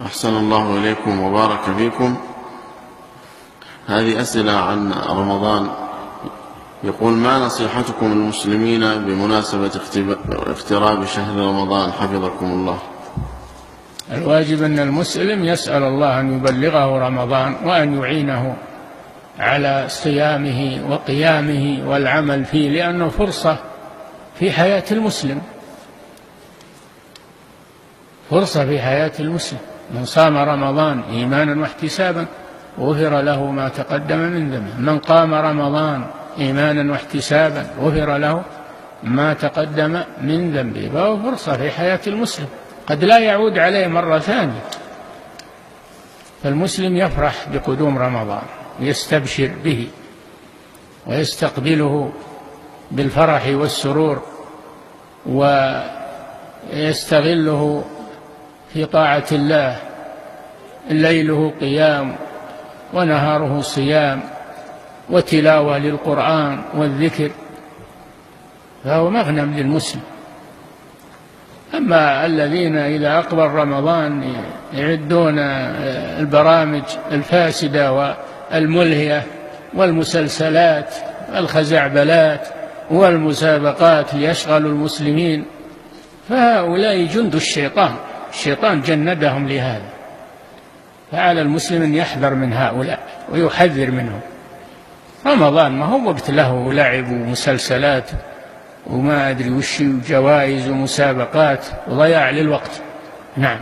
أحسن الله إليكم وبارك فيكم. هذه أسئلة عن رمضان. يقول: ما نصيحتكم للمسلمين بمناسبة اقتراب شهر رمضان حفظكم الله؟ الواجب أن المسلم يسأل الله أن يبلغه رمضان وأن يعينه على صيامه وقيامه والعمل فيه، لأنه فرصة في حياة المسلم، فرصة في حياة المسلم. من صام رمضان إيمانا واحتسابا غفر له ما تقدم من ذنبه. من قام رمضان إيمانا واحتسابا غفر له ما تقدم من ذنبه. فهو فرصة في حياة المسلم قد لا يعود عليه مرة ثانية. فالمسلم يفرح بقدوم رمضان، يستبشر به ويستقبله بالفرح والسرور، ويستغله في طاعة الله. ليله قيام ونهاره صيام وتلاوة للقرآن والذكر، فهو مغنم للمسلم. أما الذين إذا أقبل رمضان يعدون البرامج الفاسدة والملهية والمسلسلات الخزعبلات والمسابقات ليشغلوا المسلمين، فهؤلاء جند الشيطان، الشيطان جندهم لهذا. فعلى المسلم أن يحذر من هؤلاء ويحذر منهم. رمضان ما هو وقت له لعب ومسلسلات وما أدري وش، جوائز ومسابقات وضياع للوقت. نعم.